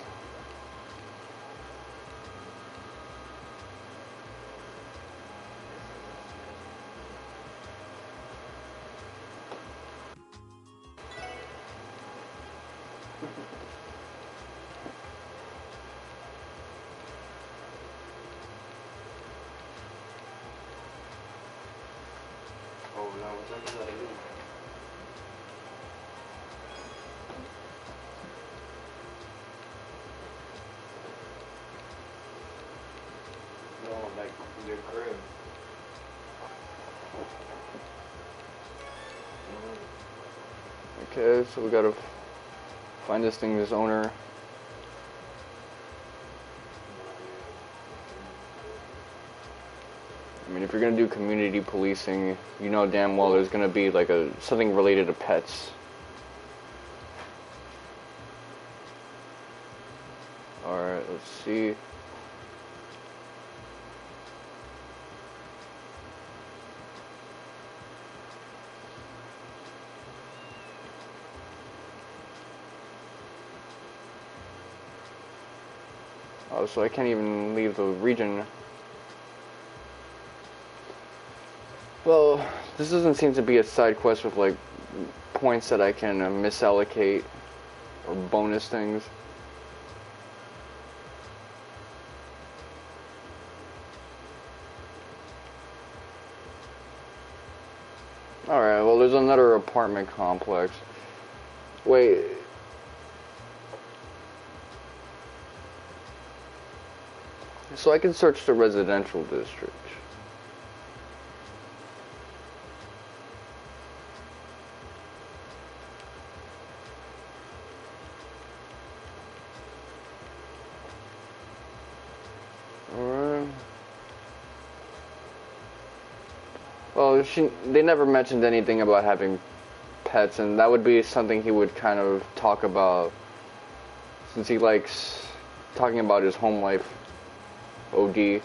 Okay, so we gotta find this thing's owner. I mean, if you're gonna do community policing, you know damn well there's gonna be like something related to pets. Alright, let's see. Oh, so I can't even leave the region. Well, this doesn't seem to be a side quest with like points that I can misallocate or bonus things. Alright, well there's another apartment complex. Wait. So I can search the residential district. Alright. Well, they never mentioned anything about having pets, and that would be something he would kind of talk about, since he likes talking about his home life. OD.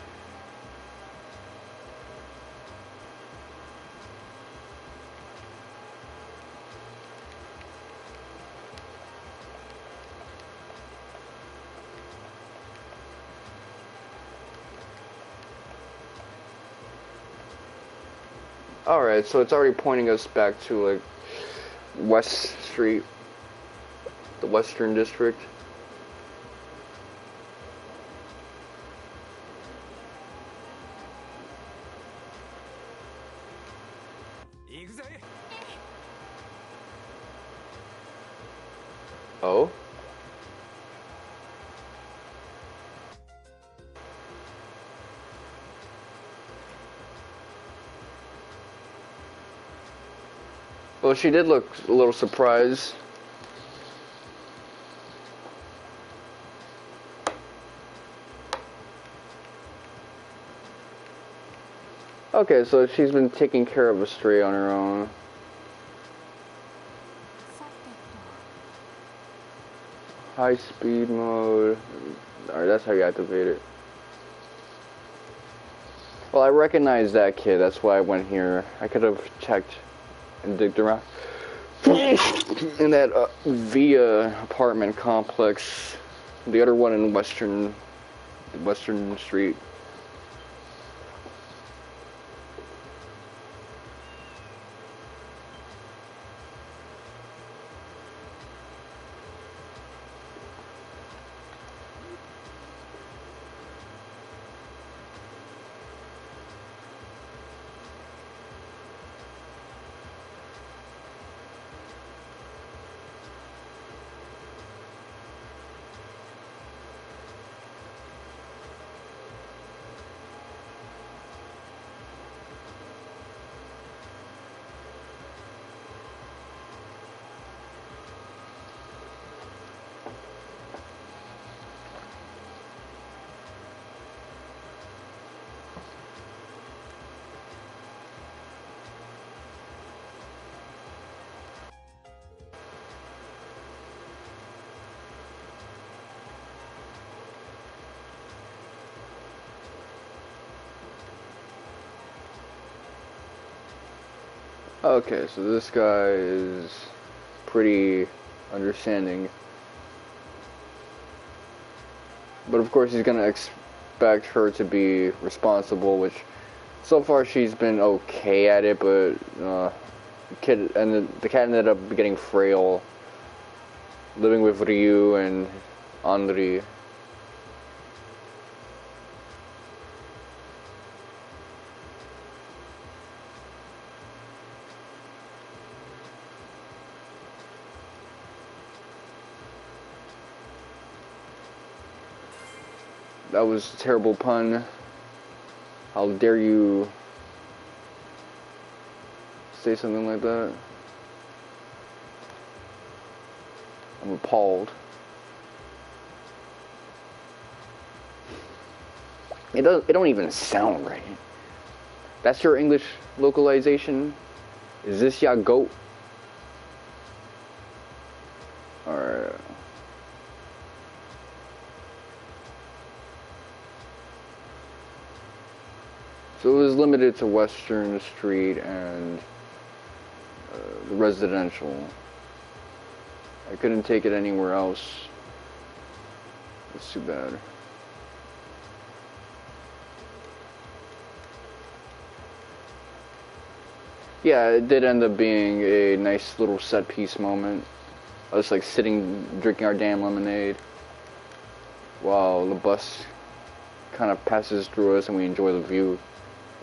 Alright, so it's already pointing us back to like West Street, the Western District. Oh? Well, she did look a little surprised. Okay, so she's been taking care of a stray on her own. さて High speed mode. Alright, that's how you activate it. Well, I recognize that kid, that's why I went here. I could have checked and digged around in that Via apartment complex. The other one in Western Street. Okay, so this guy is pretty understanding. But of course he's gonna expect her to be responsible, which so far she's been okay at it, but the cat ended up getting frail, living with Ryu and Andri. That was a terrible pun. How dare you say something like that? I'm appalled. It don't even sound right. That's your English localization? Is this ya goat? Alright. So it was limited to Western Street and the residential. I couldn't take it anywhere else. It's too bad. Yeah, it did end up being a nice little set piece moment. I was like sitting, drinking our damn lemonade while the bus kind of passes through us and we enjoy the view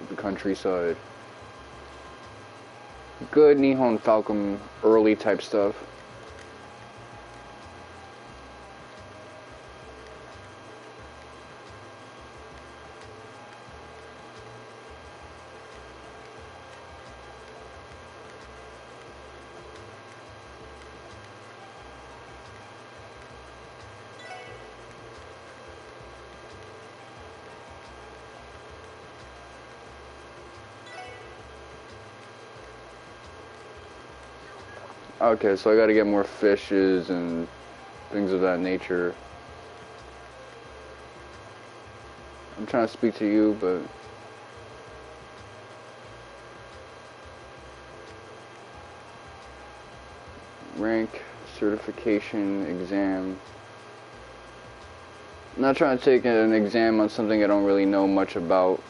of the countryside. Good Nihon Falcon early type stuff. Okay, so I gotta get more fishes and things of that nature. trying to speak to you, but rank, certification, exam. I'm not trying to take an exam on something I don't really know much about.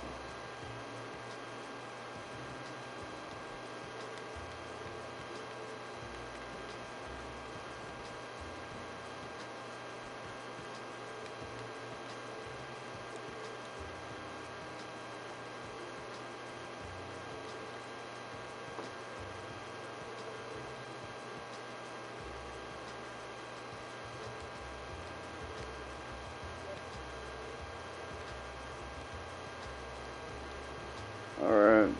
Alright.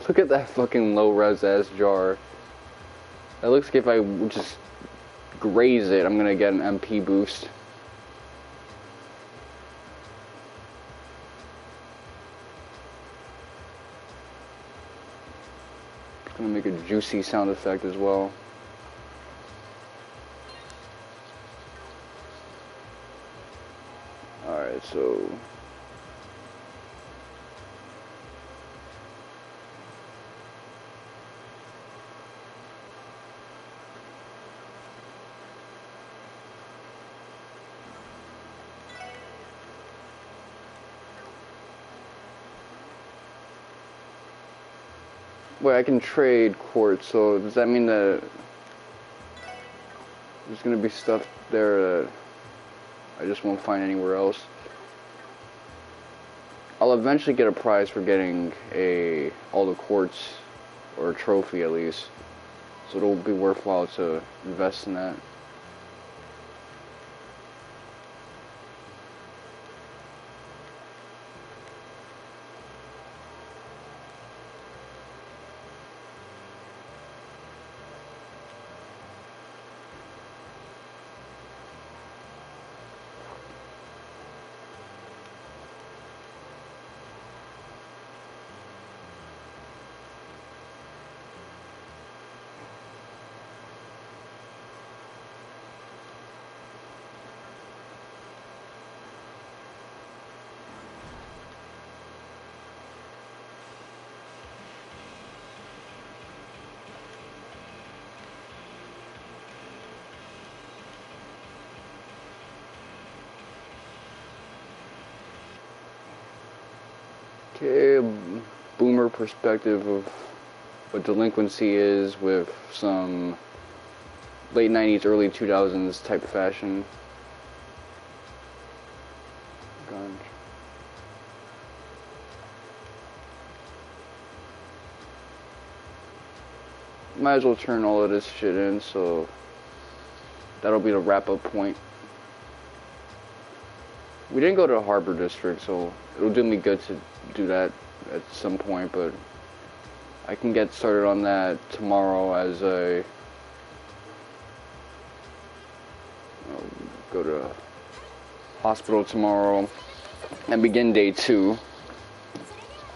Look at that fucking low res ass jar. That looks like if I just graze it, I'm gonna get an MP boost. Gonna make a juicy sound effect as well. Alright, so wait, I can trade quartz, so does that mean that there's gonna be stuff there that I just won't find anywhere else? I'll eventually get a prize for getting all the quartz, or a trophy at least, so it'll be worthwhile to invest in that. Okay, boomer perspective of what delinquency is with some late 90s, early 2000s type fashion. God. Might as well turn all of this shit in, so that'll be the wrap-up point. We didn't go to the Harbor District, so it'll do me good to do that at some point, but I can get started on that tomorrow as I go to hospital tomorrow and begin day 2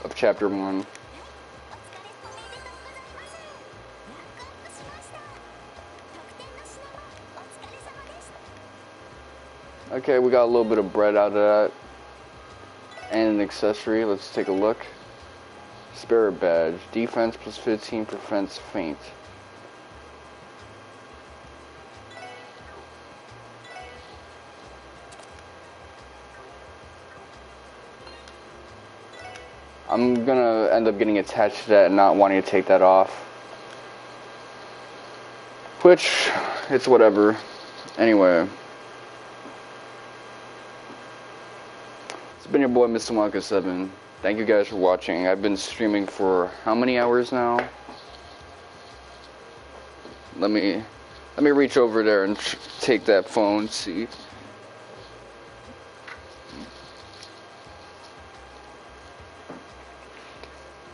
of chapter 1. Okay, we got a little bit of bread out of that. And an accessory. Let's take a look. Spirit badge. Defense plus 15 prevents faint. I'm gonna end up getting attached to that and not wanting to take that off. Which, it's whatever. Anyway. It's been your boy, Mr. Wonka7. Thank you guys for watching. I've been streaming for how many hours now? Let me reach over there and take that phone, see.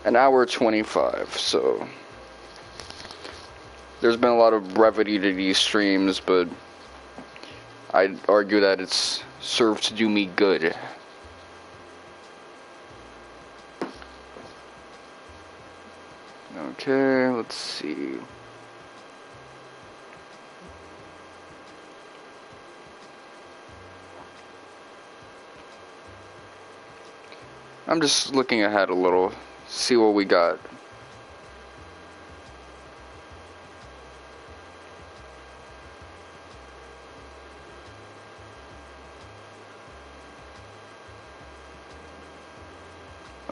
An hour 25, so there's been a lot of brevity to these streams, but I'd argue that it's served to do me good. Okay, let's see. I'm just looking ahead a little, see what we got.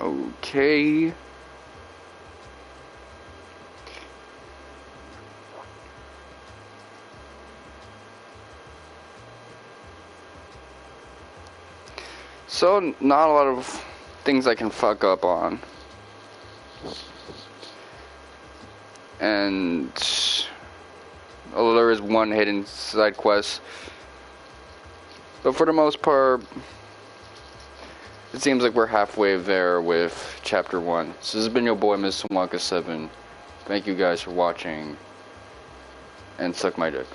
Okay. So, not a lot of things I can fuck up on. And although there is one hidden side quest, but for the most part, it seems like we're halfway there with Chapter 1. So this has been your boy, Mr. Wonka 7. Thank you guys for watching, and suck my dick.